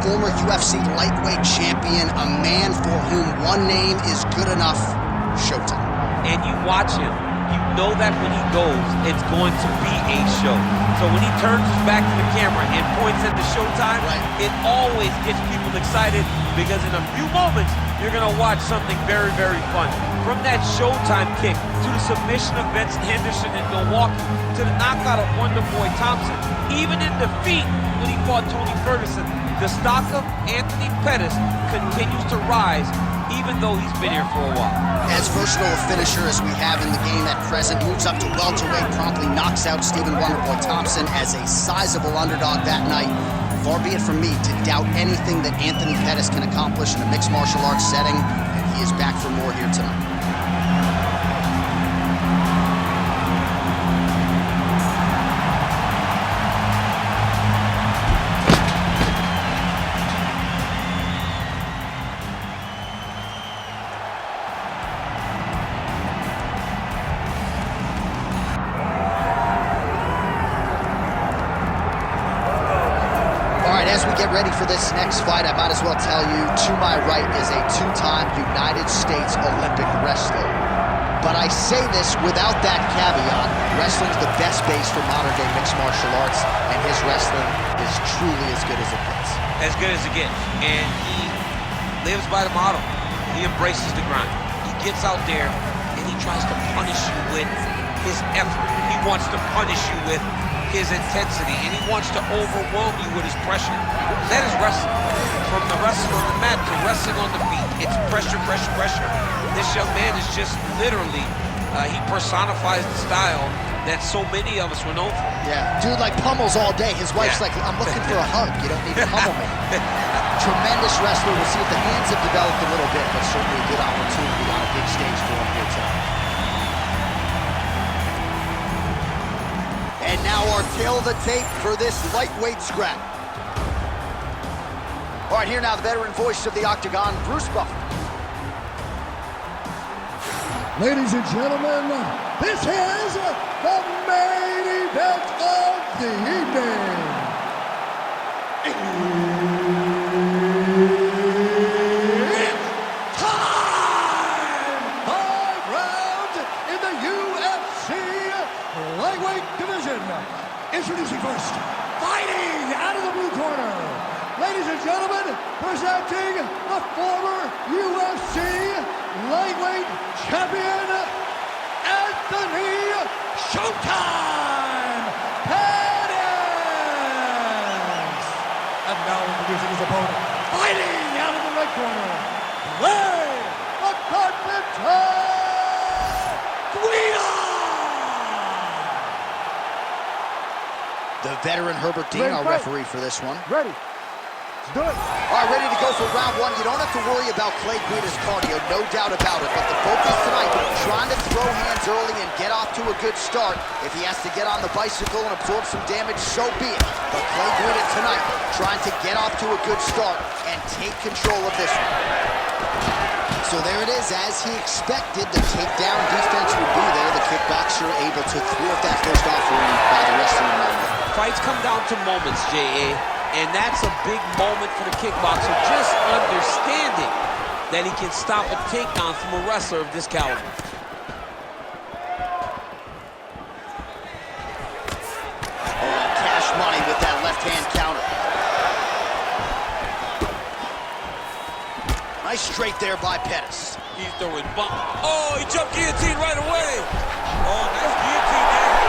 former UFC lightweight champion, a man for whom one name is good enough, Showtime. And you watch him, you know that when he goes, it's going to be a show. So when he turns his back to the camera and points at the Showtime, it always gets people excited because in a few moments, you're going to watch something very, very fun. From that Showtime kick to the submission of Benson Henderson in Milwaukee to the knockout of Wonderboy Thompson, even in defeat when he fought Tony Ferguson, the stock of Anthony Pettis continues to rise even though he's been here for a while. As versatile a finisher as we have in the game at present, moves up to welterweight, promptly knocks out Stephen Wonderboy Thompson as a sizable underdog that night. Far be it from me to doubt anything that Anthony Pettis can accomplish in a mixed martial arts setting, and he is back for more here tonight. As we get ready for this next fight, I might as well tell you, to my right is a two-time United States Olympic wrestler. But I say this without that caveat. Wrestling's the best base for modern-day mixed martial arts, and his wrestling is truly as good as it gets. As good as it gets. And he lives by the motto. He embraces the grind. He gets out there, and he tries to punish you with his effort. He wants to punish you with his intensity, and he wants to overwhelm you with his pressure. That is wrestling. From the wrestling on the mat to wrestling on the feet, it's pressure, pressure, pressure. This young man is just literally, he personifies the style that so many of us were known for. Yeah, dude like pummels all day. His wife's like, I'm looking for a hug. You don't need to pummel me. Tremendous wrestler. We'll see if the hands have developed a little bit, but certainly a good opportunity on a big stage for him here tonight. And now our tail of the tape for this lightweight scrap. All right, here now the veteran voice of the Octagon, Bruce Buffer. Ladies and gentlemen, this is the main event of the evening. It's time! 5 rounds in the UFC lightweight division. Introducing first, fighting out of the blue corner, ladies and gentlemen, presenting the former UFC lightweight champion, Anthony Showtime Pettis. And now introducing his opponent, fighting out of the red corner, Ray the Carpenter Guida. The veteran Herbert Dean, our referee for this one. Ready. Let's do it. All right, ready to go for round one. You don't have to worry about Clay Guida's cardio, no doubt about it. But the focus tonight, trying to throw hands early and get off to a good start. If he has to get on the bicycle and absorb some damage, so be it. But Clay Guida tonight, trying to get off to a good start and take control of this one. So there it is, as he expected, the takedown defense would be there. The kickboxer able to thwart that first offering by the rest of the night. Fights come down to moments, J.A., and that's a big moment for the kickboxer, just understanding that he can stop a takedown from a wrestler of this caliber. Oh, cash money with that left-hand counter. Nice straight there by Pettis. He's throwing bump. Oh, he jumped guillotine right away. Oh, nice guillotine there.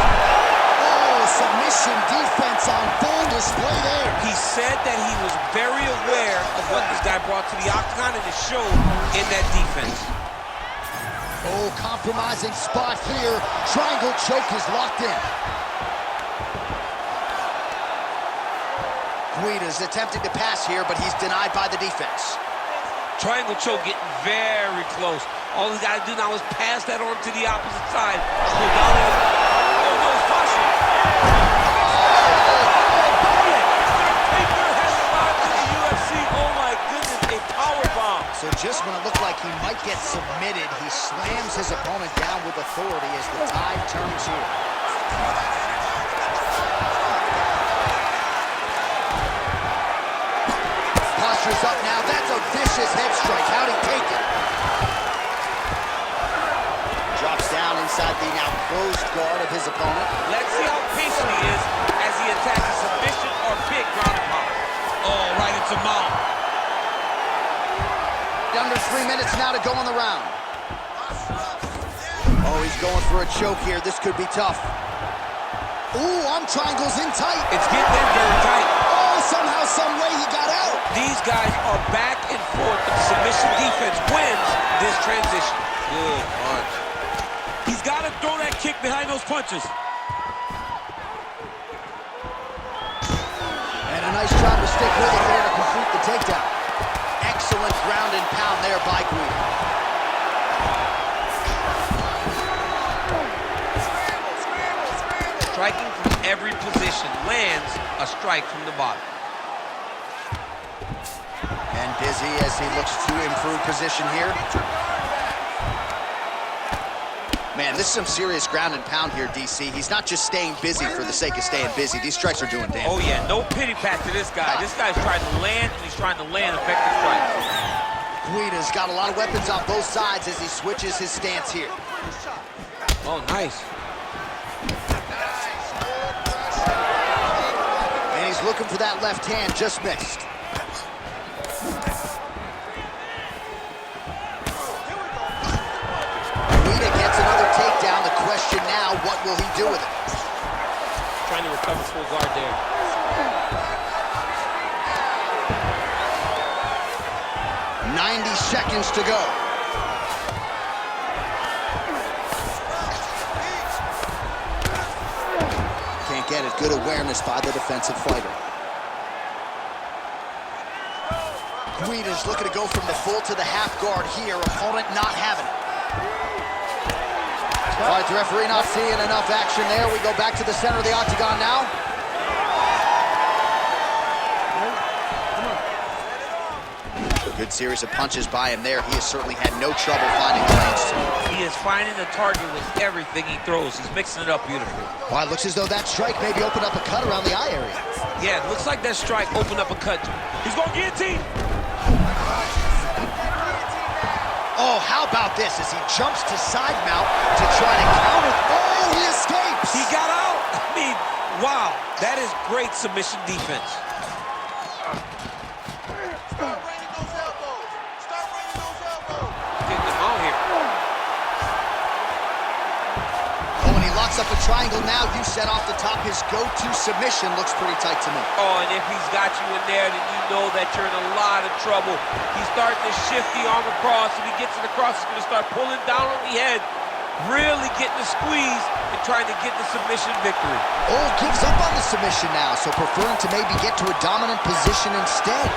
Submission defense on full display there. He said that he was very aware of what this guy brought to the octagon, and it showed in that defense. Oh, compromising spot here. Triangle choke is locked in. Guida's attempting to pass here, but he's denied by the defense. Triangle choke getting very close. All he's got to do now is pass that arm to the opposite side. Go down there. Oh, no, it's possible. So just when it looked like he might get submitted, he slams his opponent down with authority as the tide turns here. inside the now closed guard of his opponent. Let's see how patient he is as he attacks a submission or big ground and pound. Oh, right into mount. Under 3 minutes now to go in the round. Oh, he's going for a choke here. This could be tough. Ooh, arm triangles in tight. It's getting in very tight. Oh, somehow, some way he got out. These guys are back and forth. The submission defense wins this transition. Good punch. He's got to throw that kick behind those punches. And a nice job to stick with it there to complete the takedown. Excellent ground and pound there by Guida. Striking from every position, lands a strike from the bottom. And busy as he looks to improve position here. Man, this is some serious ground and pound here, DC. He's not just staying busy for the sake of staying busy. These strikes are doing damage. Oh, yeah, no pity pat to this guy. This guy's trying to land, and he's trying to land effective strikes. Guida's got a lot of weapons on both sides as he switches his stance here. Oh, nice. And he's looking for that left hand, just missed. Guida gets another takedown. The question now, what will he do with it? Trying to recover full guard there. .90 seconds to go. Can't get it. Good awareness by the defensive fighter. Guida's looking to go from the full to the half guard here. Opponent not having it. All right, the referee not seeing enough action there. We go back to the center of the octagon now. Good series of punches by him there. He has certainly had no trouble finding the lanes to. He is finding the target with everything he throws. He's mixing it up beautifully. Well, it looks as though that strike maybe opened up a cut around the eye area. Yeah, it looks like that strike opened up a cut. He's going to guillotine. Oh, how about this as he jumps to side mount to try to counter. Oh, he escapes. He got out. I mean, wow. That is great submission defense. Up a triangle now. You set off the top. His go-to submission looks pretty tight to me. Oh, and if he's got you in there, then you know that you're in a lot of trouble. He's starting to shift the arm across. If he gets it across, he's going to start pulling down on the head, really getting the squeeze and trying to get the submission victory. Oh, gives up on the submission now, so preferring to maybe get to a dominant position instead.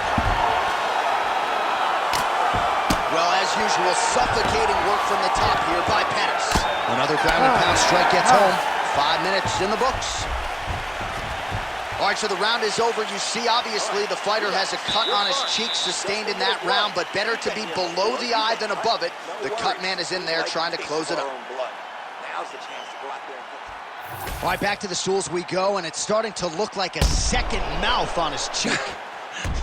Well, as usual, suffocating work from the top here by Pettis. Another ground and pound strike gets home. 5 minutes in the books. All right, so the round is over. You see, obviously, the fighter has a cut on his cheek sustained in that round, but better to be below the eye than above it. The cut man is in there trying to close it up. All right, back to the stools we go, and it's starting to look like a second mouth on his cheek.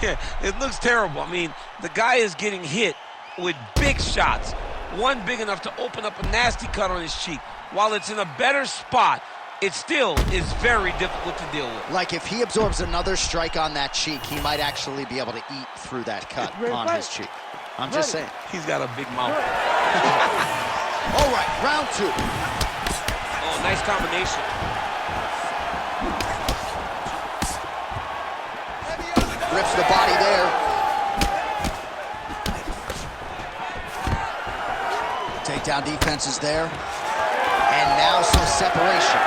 Yeah, it looks terrible. I mean, the guy is getting hit with big shots. One big enough to open up a nasty cut on his cheek. While it's in a better spot, it still is very difficult to deal with. Like if he absorbs another strike on that cheek, he might actually be able to eat through that cut on his cheek. I'm just saying. He's got a big mouth. All right, round two. Oh, nice combination. Rips the body there. Takedown defense is there. And now some separation.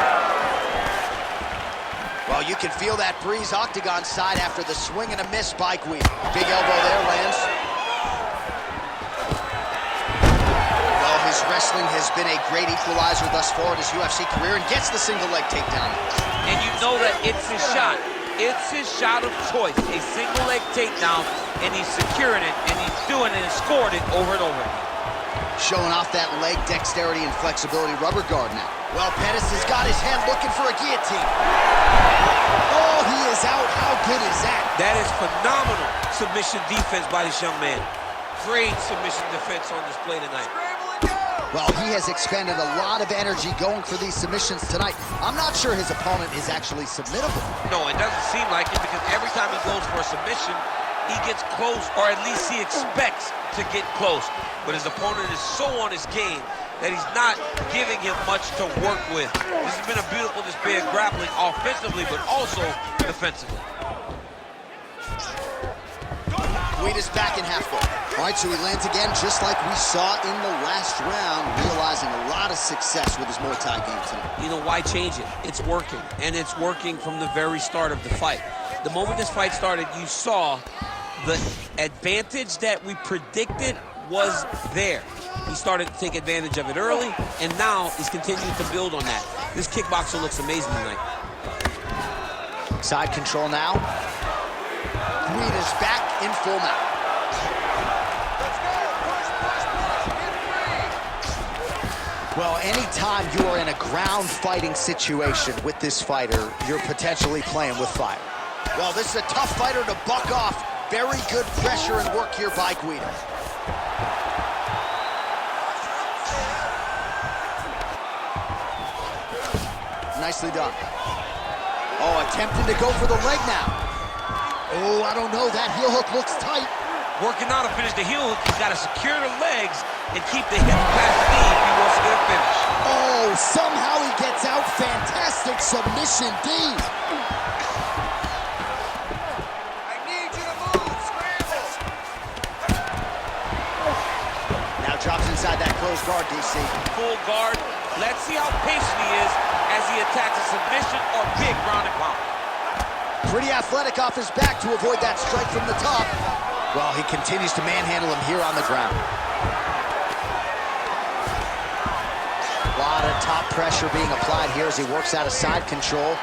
Well, you can feel that breeze octagon side after the swing and a miss by Guida. Big elbow there lands. Well, his wrestling has been a great equalizer thus far in his UFC career and gets the single leg takedown. And you know that it's his shot. It's his shot of choice. A single leg takedown, and he's securing it, and he's doing it and scored it over and over again. Showing off that leg dexterity and flexibility rubber guard now. Well, Pettis has got his hand looking for a guillotine. Oh, he is out. How good is that? That is phenomenal submission defense by this young man. Great submission defense on display tonight. Well, he has expended a lot of energy going for these submissions tonight. I'm not sure his opponent is actually submittable. No, it doesn't seem like it, because every time he goes for a submission, he gets close, or at least he expects to get close. But his opponent is so on his game that he's not giving him much to work with. This has been a beautiful display of grappling offensively, but also defensively. Guida's back in half guard. All right, so he lands again, just like we saw in the last round, realizing a lot of success with his Muay Thai game tonight. You know, why change it? It's working, and it's working from the very start of the fight. The moment this fight started, you saw the advantage that we predicted was there. He started to take advantage of it early, and now he's continuing to build on that. This kickboxer looks amazing tonight. Side control now. Guida's back in full mount. Well, anytime you are in a ground fighting situation with this fighter, you're potentially playing with fire. Well, this is a tough fighter to buck off. Very good pressure and work here by Guida. Nicely done. Oh, attempting to go for the leg now. Oh, I don't know. That heel hook looks tight. Working out to finish the heel hook, he's got to secure the legs and keep the hips past the knee if he wants to get a finish. Oh, somehow he gets out. Fantastic submission, D. I need you to move, scramble. Now drops inside that closed guard, DC. Full guard. Let's see how patient he is as he attacks a submission or big ground and pound. Pretty athletic off his back to avoid that strike from the top. Well, he continues to manhandle him here on the ground. A lot of top pressure being applied here as he works out of side control.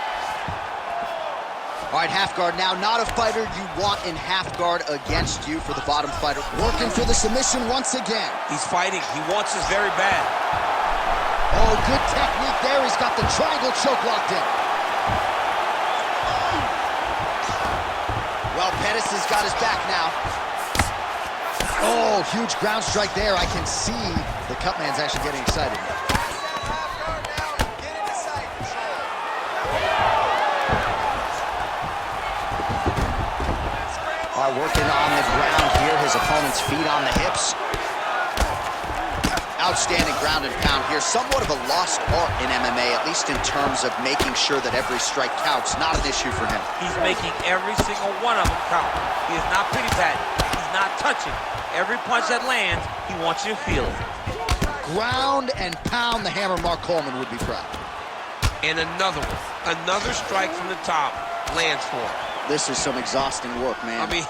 All right, half guard now. Not a fighter you want in half guard against you for the bottom fighter. Working for the submission once again. He's fighting. He wants this very bad. Oh, good technique there. He's got the triangle choke locked in. Well, Pettis has got his back now. Oh, huge ground strike there. I can see the cut man's actually getting excited. All right, working on the ground here. His opponent's feet on the hips. Outstanding ground and pound here. Somewhat of a lost art in MMA, at least in terms of making sure that every strike counts. Not an issue for him. He's making every single one of them count. He is not pity patting. He's not touching. Every punch that lands, he wants you to feel it. Ground and pound. The hammer Mark Coleman would be proud. And another one. Another strike from the top lands for him. This is some exhausting work, man. I mean,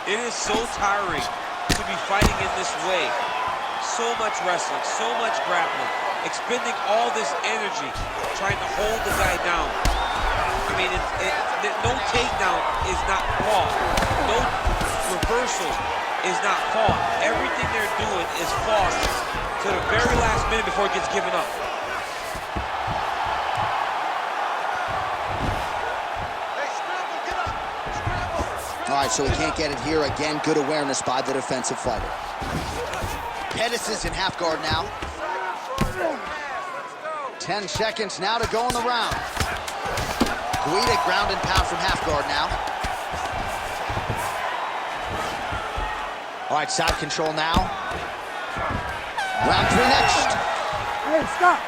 it is so tiring to be fighting in this way. So much wrestling, so much grappling, expending all this energy trying to hold the guy down. I mean, no takedown is not fought. No reversal is not fought. Everything they're doing is fought to the very last minute before it gets given up. All right, so he can't get it here. Again, good awareness by the defensive fighter. Pettis is in half guard now. 10 seconds now to go in the round. Guida ground and pound from half guard now. All right, side control now. Round 3 next. Hey, stop.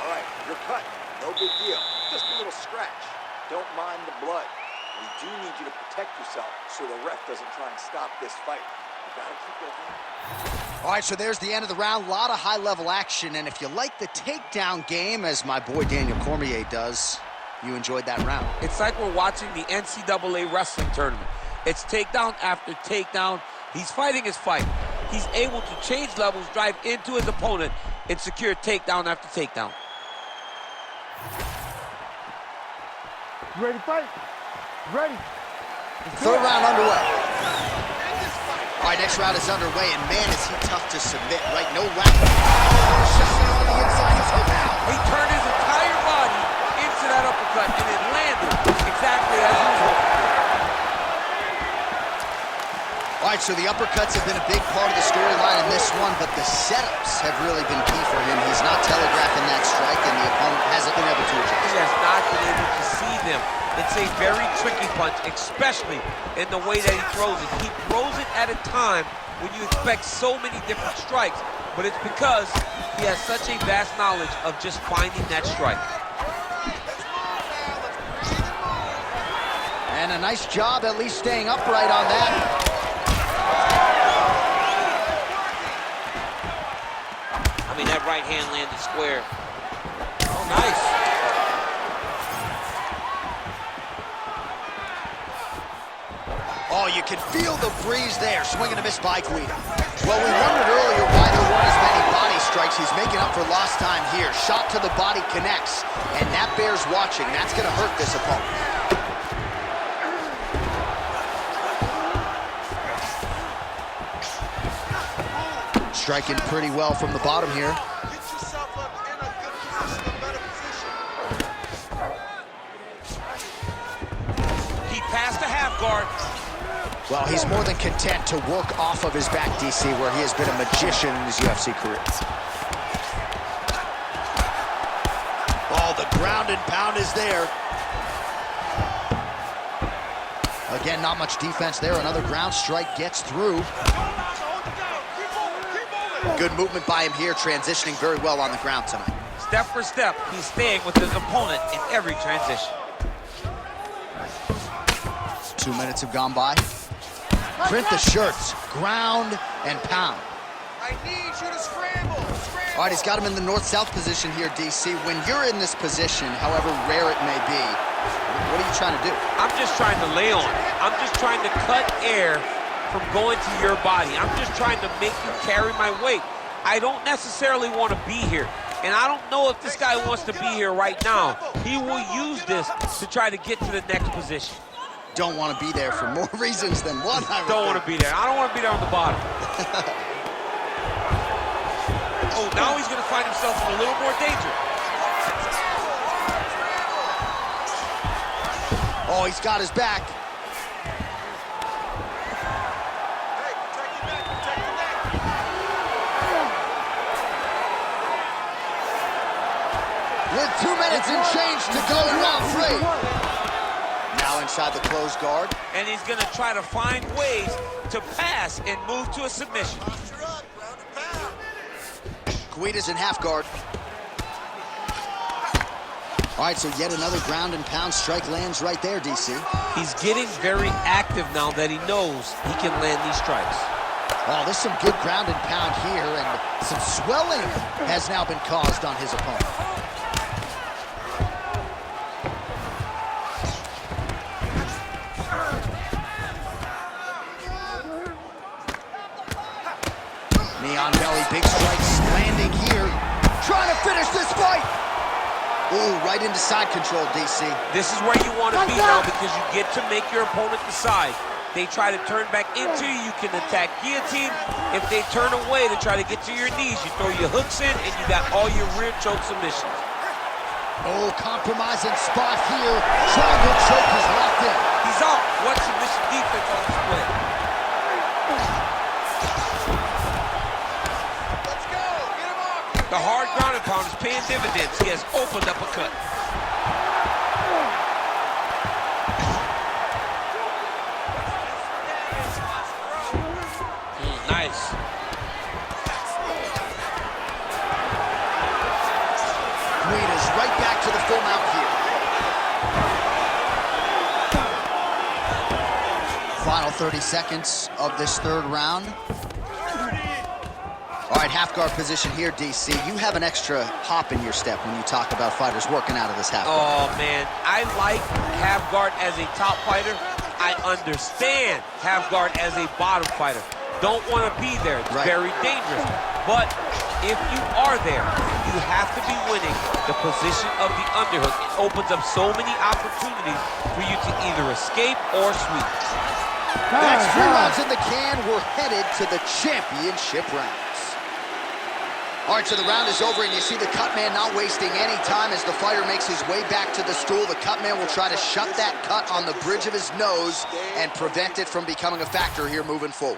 All right, you're cut. No big deal. Just a little scratch. Don't mind the blood. We do need you to protect yourself so the ref doesn't try and stop this fight. You gotta keep your hand. All right, so there's the end of the round. A lot of high-level action, and if you like the takedown game, as my boy Daniel Cormier does, you enjoyed that round. It's like we're watching the NCAA wrestling tournament. It's takedown after takedown. He's fighting his fight. He's able to change levels, drive into his opponent, and secure takedown after takedown. You ready to fight? Ready. Third round underway. All right, next round is underway, and man, is he tough to submit, right? No lap. Shot on the inside. He's hooked out. He turned his entire body into that uppercut, and it landed exactly as usual. All All right, so the uppercuts have been a big part of the storyline in this one, but the setups have really been key for him. He's not telegraphing that strike, and the opponent hasn't been able to adjust. He has not been able to see them. It's a very tricky punch, especially in the way that he throws it. He throws it at a time when you expect so many different strikes, but it's because he has such a vast knowledge of just finding that strike. And a nice job at least staying upright on that. I mean, that right hand landed square. Oh, nice. Oh, you can feel the breeze there. Swing and a miss by Guida. Well, we wondered earlier why there weren't as many body strikes. He's making up for lost time here. Shot to the body connects, and that bears watching. That's going to hurt this opponent. Striking pretty well from the bottom here. Get yourself up in a good position, a better position. He passed a half guard. Well, he's more than content to work off of his back, DC, where he has been a magician in his UFC career. Oh, the ground and pound is there. Again, not much defense there. Another ground strike gets through. Good movement by him here, transitioning very well on the ground tonight. Step for step, he's staying with his opponent in every transition. 2 minutes have gone by. Print the shirts, ground and pound. I need you to scramble. All right, he's got him in the north-south position here, DC. When you're in this position, however rare it may be, what are you trying to do? I'm just trying to lay on. I'm just trying to cut air from going to your body. I'm just trying to make you carry my weight. I don't necessarily want to be here. And I don't know if this guy wants to be here right now. He will use this to try to get to the next position. Don't want to be there for more reasons than one. Don't want to be there. I don't want to be there on the bottom. Oh, now he's going to find himself in a little more danger. Oh, he's got his back. With 2 minutes and change to go in round 3. Now inside the closed guard. And he's going to try to find ways to pass and move to a submission. Guida's in half guard. All right, so yet another ground and pound strike lands right there, DC. He's getting very active now that he knows he can land these strikes. Oh, there's some good ground and pound here, and some swelling has now been caused on his opponent. Knee on belly, big strikes landing here. Trying to finish this fight. Ooh, right into side control, DC. This is where you want to be now because you get to make your opponent decide. They try to turn back into you, you can attack guillotine. If they turn away to try to get to your knees, you throw your hooks in and you got all your rear choke submissions. Oh, compromising spot here. Triangle choke is locked in. He's out. What submission defense on display? Let's go. Get him off. The hard ground and pound is paying dividends. He has opened up a cut. Nice. Guida's right back to the full mount here. Final 30 seconds of this third round. All right, half guard position here, DC. You have an extra hop in your step when you talk about fighters working out of this half guard. Oh, man. I like half guard as a top fighter. I understand half guard as a bottom fighter. Don't want to be there. It's very dangerous. But if you are there, you have to be winning the position of the underhook. It opens up so many opportunities for you to either escape or sweep. That's 3 rounds in the can. We're headed to the championship rounds. All right, so the round is over, and you see the cut man not wasting any time as the fighter makes his way back to the stool. The cut man will try to shut that cut on the bridge of his nose and prevent it from becoming a factor here moving forward.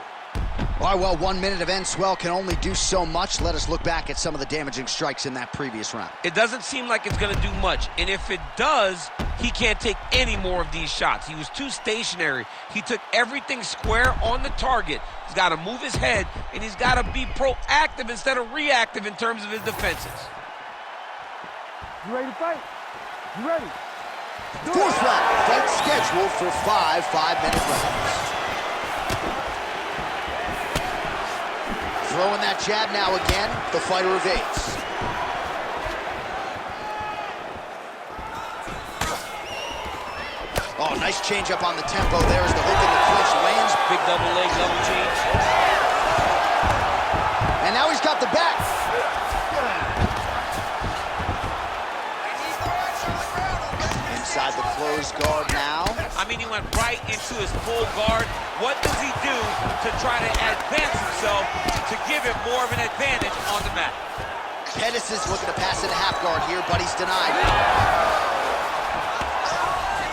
All right, well, 1 minute of end swell can only do so much. Let us look back at some of the damaging strikes in that previous round. It doesn't seem like it's going to do much, and if it does, he can't take any more of these shots. He was too stationary. He took everything square on the target. He's got to move his head, and he's got to be proactive instead of reactive in terms of his defenses. You ready to fight? You ready? Fourth round, fight scheduled for 5 5-minute rounds. Throwing that jab now again, the fighter evades. Oh, nice change up on the tempo there as the hook in the clinch lands. Big double leg, double change. And now he's got the back. Inside the closed guard now. I mean, he went right into his full guard. What does he do to try to advance himself to give him more of an advantage on the mat? Pettis is looking to pass into half guard here, but he's denied.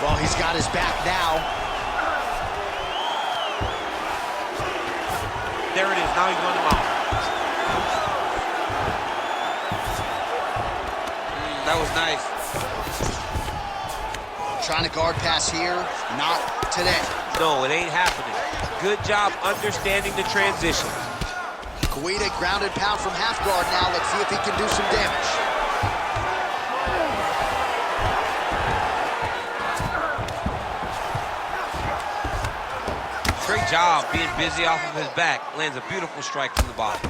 Well, he's got his back now. There it is. Now he's going to mount. That was nice. Trying to guard pass here. Not today. No, it ain't happening. Good job understanding the transition. Guida grounded pound from half guard now. Let's see if he can do some damage. Great job being busy off of his back. Lands a beautiful strike from the bottom.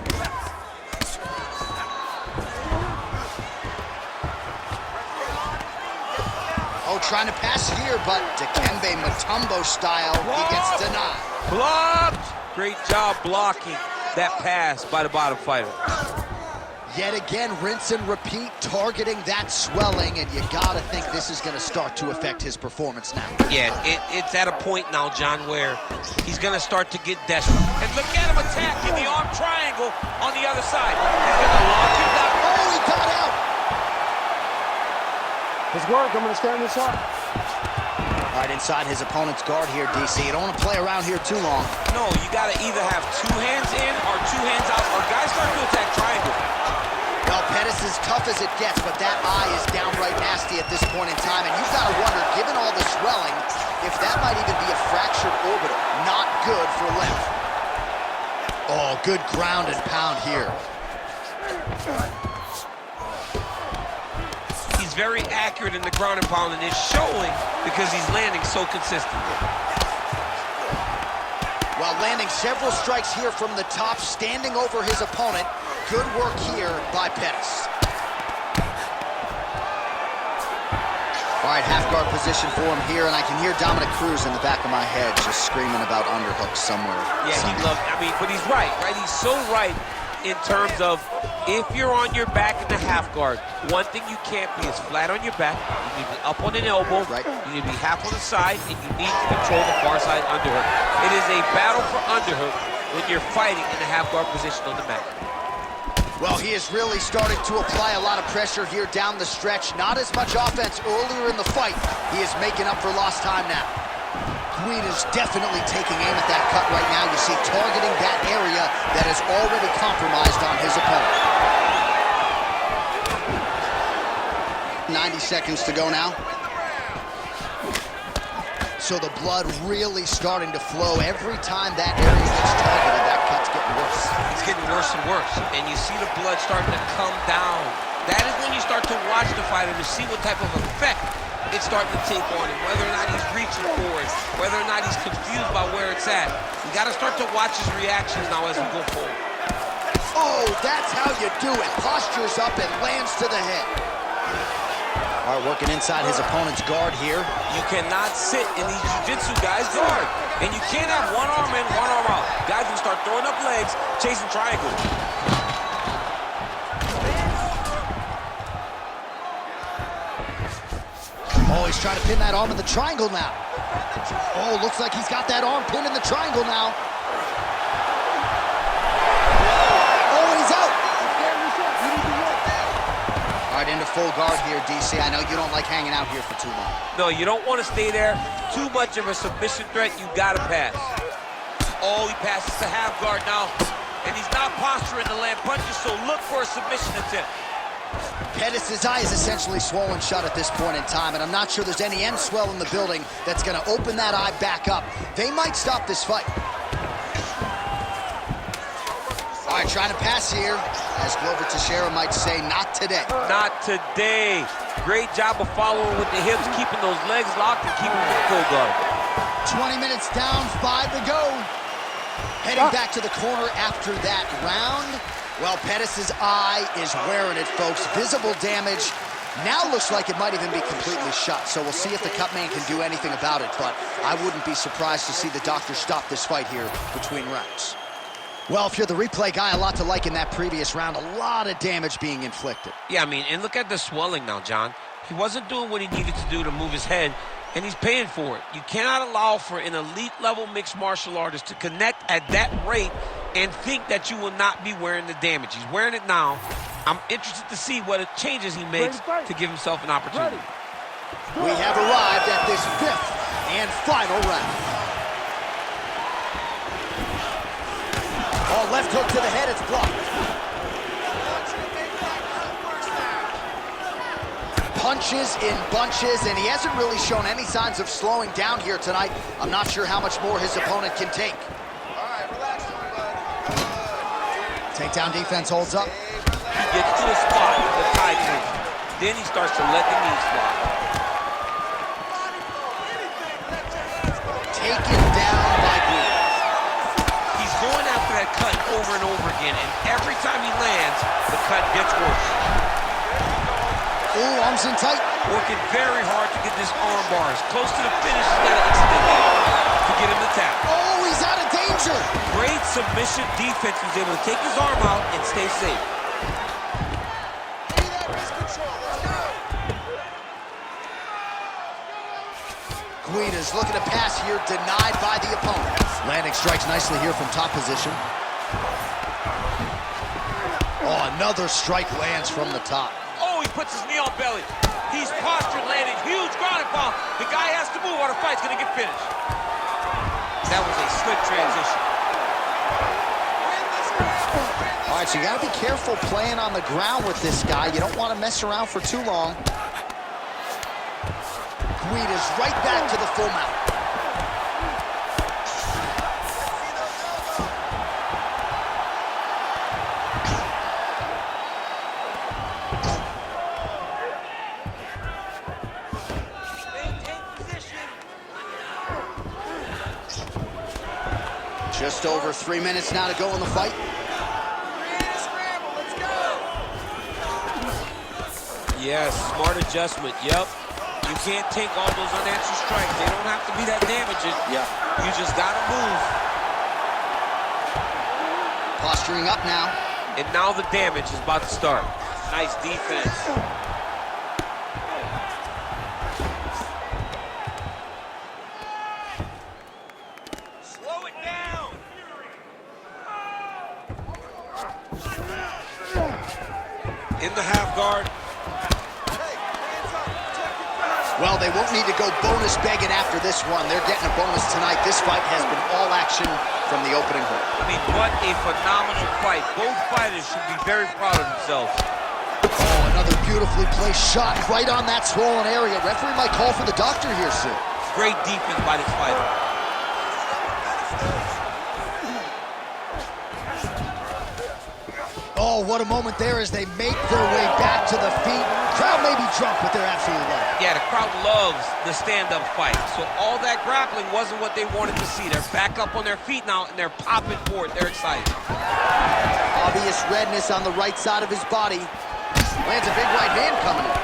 Oh, trying to pass here, but Dikembe Mutombo style, he gets denied. Blocked! Great job blocking that pass by the bottom fighter. Yet again, rinse and repeat, targeting that swelling, and you gotta think this is gonna start to affect his performance now. Yeah, it's at a point now, John, where he's gonna start to get desperate. And look at him attacking the arm triangle on the other side. He's gonna lock him down. Oh, he got out! Let's work. I'm going to stand this up. All right, inside his opponent's guard here, DC. You don't want to play around here too long. No, you gotta either have 2 hands in or 2 hands out, or guys start to attack triangle. Well, Pettis is tough as it gets, but that eye is downright nasty at this point in time, and you've got to wonder, given all the swelling, if that might even be a fractured orbital. Not good for left. Oh, good ground and pound here. He's very accurate in the ground and pound, and it's showing because he's landing so consistently. While landing several strikes here from the top, standing over his opponent. Good work here by Pettis. All right, half guard position for him here, and I can hear Dominic Cruz in the back of my head just screaming about underhooks somewhere. Yeah, he loved, but he's right? He's so right in terms of if you're on your back in the half guard, one thing you can't be is flat on your back. You need to be up on an elbow. Right. You need to be half on the side, and you need to control the far side underhook. It is a battle for underhook when you're fighting in the half guard position on the mat. Well, he is really starting to apply a lot of pressure here down the stretch. Not as much offense earlier in the fight. He is making up for lost time now. Guida's definitely taking aim at that cut right now. You see, targeting that area that is already compromised on his opponent. 90 seconds to go now. So the blood really starting to flow. Every time that area gets targeted, that cut's getting worse. It's getting worse and worse, and you see the blood starting to come down. That is when you start to watch the fighter to see what type of effect it's starting to take on him, whether or not he's reaching for it, whether or not he's confused by where it's at. You got to start to watch his reactions now as we go forward. Oh, that's how you do it. Postures up and lands to the head. All right, working inside his opponent's guard here. You cannot sit in these jiu-jitsu guys guard. And you can't have one arm in, one arm out. Guys will start throwing up legs, chasing triangles. Oh, he's trying to pin that arm in the triangle now. Oh, looks like he's got that arm pinned in the triangle now. Oh, he's out. All right, into full guard here, DC. I know you don't like hanging out here for too long. No, you don't want to stay there. Too much of a submission threat, you gotta pass. Oh, he passes to half guard now. And he's not posturing to land punches, so look for a submission attempt. Pettis' eye is essentially swollen shut at this point in time, and I'm not sure there's any end swell in the building that's going to open that eye back up. They might stop this fight. All right, trying to pass here, as Glover Teixeira might say, not today. Not today. Great job of following with the hips, keeping those legs locked and keeping them full guard. 20 minutes down, 5 to go. Heading back to the corner after that round. Well, Pettis' eye is wearing it, folks. Visible damage. Now looks like it might even be completely shut. So we'll see if the cut man can do anything about it. But I wouldn't be surprised to see the doctor stop this fight here between rounds. Well, if you're the replay guy, a lot to like in that previous round. A lot of damage being inflicted. Yeah, I mean, and look at the swelling now, John. He wasn't doing what he needed to do to move his head, and he's paying for it. You cannot allow for an elite-level mixed martial artist to connect at that rate and think that you will not be wearing the damage. He's wearing it now. I'm interested to see what changes he makes to give himself an opportunity. We have arrived at this 5th and final round. Oh, left hook to the head, it's blocked. Punches in bunches, and he hasn't really shown any signs of slowing down here tonight. I'm not sure how much more his opponent can take. All right, relax, everybody. Takedown defense holds up. He gets to a spot with the tie tension. Then he starts to let the knees fly. Taken down by Guida. He's going after that cut over and over again, and every time he lands, the cut gets worse. Ooh, arms in tight. Working very hard to get this arm bar as close to the finish as that extended to get him to tap. Oh, he's out of danger. Great submission defense. He's able to take his arm out and stay safe. Give me that wrist control. Let's go. Guida's looking to pass here, denied by the opponent. Landing strikes nicely here from top position. Oh, another strike lands from the top. Oh, he puts his knee on belly. He's postured, landing huge ground and pound. The guy has to move or the fight's gonna get finished. That was a slick transition. All right, so you gotta be careful playing on the ground with this guy. You don't want to mess around for too long. Guida's right back to the full mount. Just over 3 minutes now to go in the fight. Scramble, let's go. Yes, smart adjustment, yep. You can't take all those unanswered strikes. They don't have to be that damaging. Yeah. You just gotta move. Posturing up now. And now the damage is about to start. Nice defense. Slow it down. In the half guard. Well, they won't need to go bonus begging after this one. They're getting a bonus tonight. This fight has been all action from the opening hook. I mean, what a phenomenal fight. Both fighters should be very proud of themselves. Oh, another beautifully placed shot right on that swollen area. Referee might call for the doctor here soon. Great defense by this fighter. Oh, what a moment there as they make their way back to the feet. Crowd may be drunk, but they're absolutely loving it. Yeah, the crowd loves the stand-up fight. So all that grappling wasn't what they wanted to see. They're back up on their feet now, and they're popping for it. They're excited. Obvious redness on the right side of his body. Lands a big right hand coming in.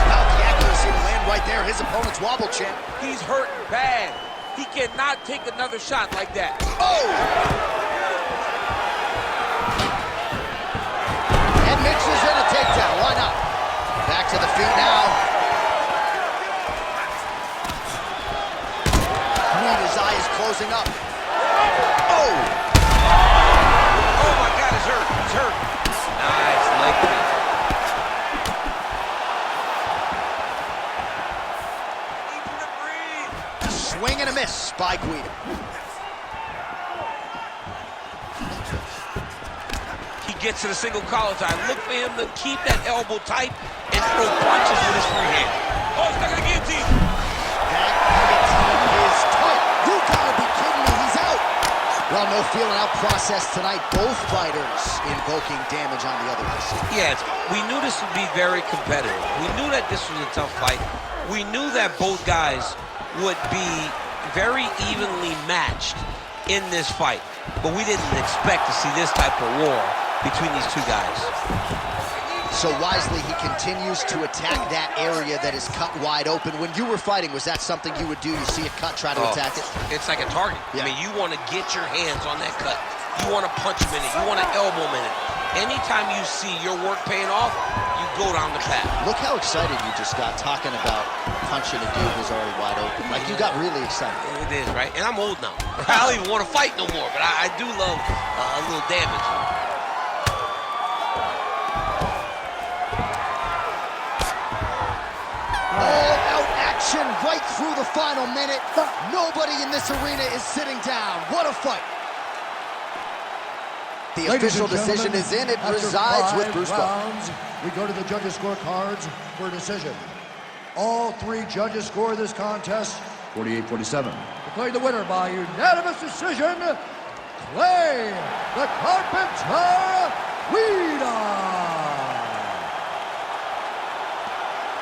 About the accuracy to land right there. His opponent's wobble champ. He's hurting bad. He cannot take another shot like that. Oh! And mixes in a takedown. Why not? Back to the feet now. Guida's eye is closing up. Oh! Oh my God, he's hurt. He's hurt. Nice leg kick. Guida. He gets to the single collar tie. Look for him to keep that elbow tight and throw punches with his free hand. Oh, he's not gonna guillotine. That guillotine is tight. You gotta be kidding me, he's out. Well, no feeling out process tonight. Both fighters invoking damage on the other wrist. Yes, we knew this would be very competitive. We knew that this was a tough fight. We knew that both guys would be very evenly matched in this fight. But we didn't expect to see this type of war between these two guys. So wisely, he continues to attack that area that is cut wide open. When you were fighting, was that something you would do? You see a cut, try to attack it? It's like a target. Yeah. I mean, you want to get your hands on that cut. You want to punch him in it. You want to elbow him in it. Anytime you see your work paying off, you go down the path. Look how excited you just got talking about punching a dude who's already wide open. Like, you got really excited. It is, right? And I'm old now. I don't even want to fight no more, but I do love a little damage. All-out action right through the final minute. Nobody in this arena is sitting down. What a fight. The official decision is in. It resides with Bruce Buffer. We go to the judges' scorecards for a decision. All three judges score this contest 48-47. Declared the winner by unanimous decision, Clay the Carpenter Guida.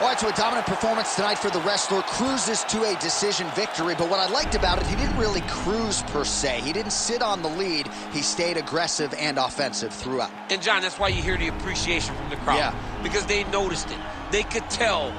All right, so a dominant performance tonight for the wrestler. Cruises to a decision victory, but what I liked about it, he didn't really cruise per se. He didn't sit on the lead. He stayed aggressive and offensive throughout. And John, that's why you hear the appreciation from the crowd. Yeah. Because they noticed it. They could tell